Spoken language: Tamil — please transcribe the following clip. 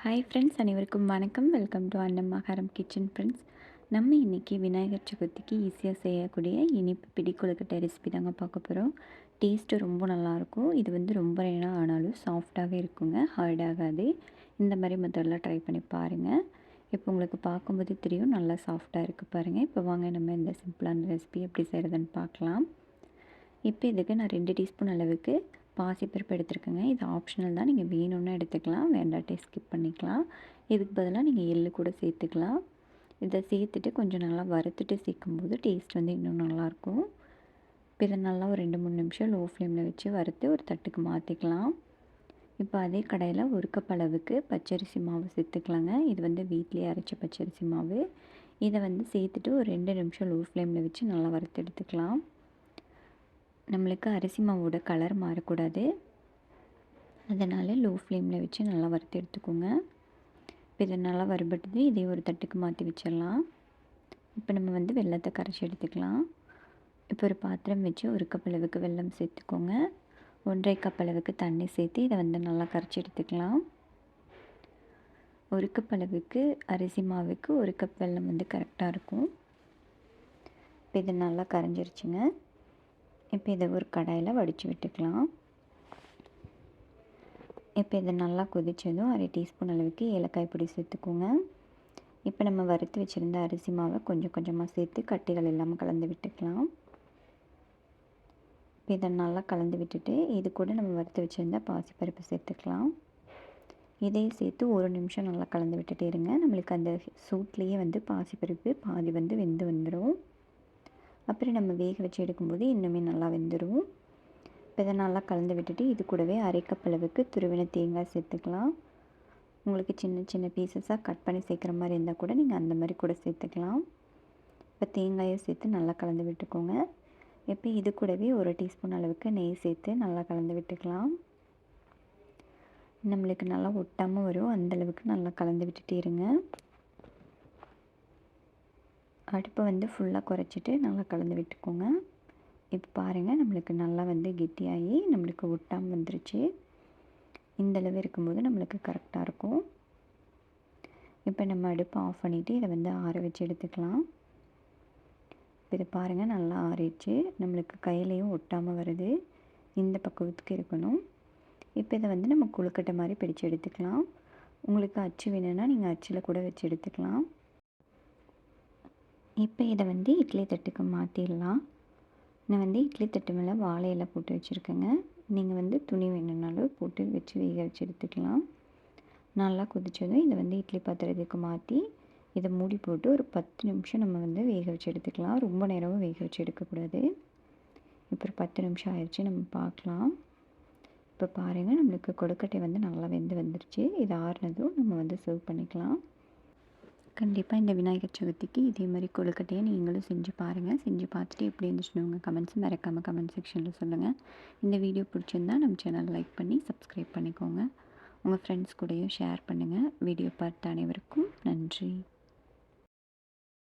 ஹாய் ஃப்ரெண்ட்ஸ், அனைவருக்கும் வணக்கம். வெல்கம் டு அன்னம்மாகாரம் கிச்சன் ஃப்ரெண்ட்ஸ். நம்ம இன்றைக்கி விநாயகர் சதுர்த்திக்கு ஈஸியாக செய்யக்கூடிய இனிப்பு பிடி கொழுக்கட்டை ரெசிபி தாங்க பார்க்க போகிறோம். டேஸ்ட்டு ரொம்ப நல்லாயிருக்கும். இது வந்து ரொம்ப நேரம் ஆனாலும் சாஃப்டாகவே இருக்குங்க, ஹார்ட் ஆகாது. இந்த மாதிரி மெத்தடெலாம் ட்ரை பண்ணி பாருங்கள். இப்போ உங்களுக்கு பார்க்கும்போது தெரியும் நல்லா சாஃப்டாக இருக்குது பாருங்கள். இப்போ வாங்க நம்ம இந்த சிம்பிளான ரெசிபி எப்படி செய்கிறதுன்னு பார்க்கலாம். இப்போ இதுக்கு நான் 2 டீஸ்பூன் அளவுக்கு பாசிப்பருப்பு எடுத்துருக்கேங்க. இது ஆப்ஷனல் தான், நீங்கள் வேணும்னா எடுத்துக்கலாம், வேண்டாட்டே ஸ்கிப் பண்ணிக்கலாம். இதுக்கு பதிலாக நீங்கள் எள்ளு கூட சேர்த்துக்கலாம். இதை சேர்த்துட்டு கொஞ்சம் நல்லா வறுத்துட்டு சேர்க்கும்போது டேஸ்ட் வந்து இன்னும் நல்லாயிருக்கும். இப்போ இதை நல்லா ஒரு 2-3 நிமிஷம் லோ ஃப்ளேமில் வச்சு வறுத்து ஒரு தட்டுக்கு மாற்றிக்கலாம். இப்போ அதே கடாயில் 1 கப் அளவுக்கு பச்சரிசி மாவு சேர்த்துக்கலாங்க. இது வந்து வீட்டிலேயே அரைச்ச பச்சரிசி மாவு. இதை வந்து சேர்த்துட்டு ஒரு 2 நிமிஷம் லோ ஃப்ளேமில் வச்சு நல்லா வறுத்து எடுத்துக்கலாம். நம்மளுக்கு அரிசி மாவோட கலர் மாறக்கூடாது, அதனால் லோ ஃப்ளேமில் வச்சு நல்லா வறுத்து எடுத்துக்கோங்க. இப்போ இதை நல்லா வறுபட்டுது. இதே ஒரு தட்டுக்கு மாற்றி வச்சிடலாம். இப்போ நம்ம வந்து வெல்லத்தை கரைச்சி எடுத்துக்கலாம். இப்போ ஒரு பாத்திரம் வச்சு 1 கப் அளவுக்கு வெல்லம் சேர்த்துக்கோங்க. 1.5 கப் அளவுக்கு தண்ணி சேர்த்து இதை வந்து நல்லா கரைச்சி எடுத்துக்கலாம். 1 கப் அளவுக்கு அரிசி மாவுக்கு 1 கப் வெல்லம் வந்து கரெக்டாக இருக்கும். இப்போ இது நல்லா கரைஞ்சிருச்சுங்க. இப்போ இதை ஒரு கடாயில் வடித்து விட்டுக்கலாம். இப்போ இதை நல்லா கொதித்ததும் 1/2 டீஸ்பூன் அளவுக்கு ஏலக்காய் பொடி சேர்த்துக்கோங்க. இப்போ நம்ம வறுத்து வச்சுருந்த அரிசி மாவை கொஞ்சம் கொஞ்சமாக சேர்த்து கட்டிகள் இல்லாமல் கலந்து விட்டுக்கலாம். இப்போ இதை நல்லா கலந்து விட்டுட்டு இது கூட நம்ம வறுத்து வச்சுருந்த பாசிப்பருப்பு சேர்த்துக்கலாம். இதையும் சேர்த்து 1 நிமிஷம் நல்லா கலந்து விட்டுட்டே இருங்க. நம்மளுக்கு அந்த சூட்லேயே வந்து பாசிப்பருப்பு பாதி வந்து வெந்து வந்துடும். அப்புறம் நம்ம வேக வச்சு எடுக்கும்போது இன்னுமே நல்லா வெந்துடும். இப்போ இதை நல்லா கலந்து விட்டுட்டு இது கூடவே 1/2 கப் அளவுக்கு துருவின தேங்காய் சேர்த்துக்கலாம். உங்களுக்கு சின்ன சின்ன பீசஸாக கட் பண்ணி சேர்க்குற மாதிரி இருந்தால் கூட நீங்கள் அந்த மாதிரி கூட சேர்த்துக்கலாம். இப்போ தேங்காயை சேர்த்து நல்லா கலந்து விட்டுக்கோங்க. இப்போ இது கூடவே 1 டீஸ்பூன் அளவுக்கு நெய் சேர்த்து நல்லா கலந்து விட்டுக்கலாம். நம்மளுக்கு நல்லா ஒட்டாமல் வரும், அந்தளவுக்கு நல்லா கலந்து விட்டுட்டே இருங்க. அடுப்பை வந்து ஃபுல்லாக குறைச்சிட்டு நல்லா கலந்து விட்டுக்கோங்க. இப்போ பாருங்கள், நம்மளுக்கு நல்லா வந்து கெட்டியாகி நம்மளுக்கு ஒட்டாமல் வந்துருச்சு. இந்தளவு இருக்கும்போது நம்மளுக்கு கரெக்டாக இருக்கும். இப்போ நம்ம அடுப்பை ஆஃப் பண்ணிவிட்டு இதை வந்து ஆற வச்சு எடுத்துக்கலாம். இப்போ இதை பாருங்கள், நல்லா ஆறிடுச்சு. நம்மளுக்கு கையிலையும் ஒட்டாமல் வருது. இந்த பக்குவத்துக்கு இருக்கணும். இப்போ இதை வந்து நம்ம கொழுக்கட்டை மாதிரி பிடிச்சு எடுத்துக்கலாம். உங்களுக்கு அச்சு வேணும்னா நீங்கள் அச்சில் கூட வச்சு எடுத்துக்கலாம். இப்போ இதை வந்து இட்லி தட்டுக்கு மாற்றிடலாம். நான் வந்து இட்லி தட்டு மேலே வாழை இலை போட்டு வச்சுருக்கேங்க. நீங்கள் வந்து துணி வேணும்னாலும் போட்டு வச்சு வேக வச்சு எடுத்துக்கலாம். நல்லா கொதித்ததும் இதை வந்து இட்லி பாத்திரத்துக்கு மாற்றி இதை மூடி போட்டு ஒரு 10 நிமிஷம் நம்ம வந்து வேக வச்சு எடுத்துக்கலாம். ரொம்ப நேரமும் வேக வச்சு எடுக்கக்கூடாது. இப்போ ஒரு 10 நிமிஷம் ஆயிடுச்சு, நம்ம பார்க்கலாம். இப்போ பாருங்கள், நம்மளுக்கு கொழுக்கட்டை வந்து நல்லா வெந்து வந்துருச்சு. இது ஆறுனதும் நம்ம வந்து சர்வ் பண்ணிக்கலாம். கண்டிப்பாக இந்த விநாயகர் சதுர்த்திக்கு இதே மாதிரி கொழுக்கட்டையை நீங்களும் செஞ்சு பாருங்கள். செஞ்சு பார்த்துட்டு எப்படி இருந்துச்சுன்னு உங்கள் கமெண்ட்ஸ் மறக்காமல் கமெண்ட் செக்ஷனில் சொல்லுங்கள். இந்த வீடியோ பிடிச்சிருந்தா நம்ம சேனல் லைக் பண்ணி சப்ஸ்கிரைப் பண்ணிக்கோங்க. உங்கள் ஃப்ரெண்ட்ஸ் கூடயும் ஷேர் பண்ணுங்கள். வீடியோ பார்த்த அனைவருக்கும் நன்றி.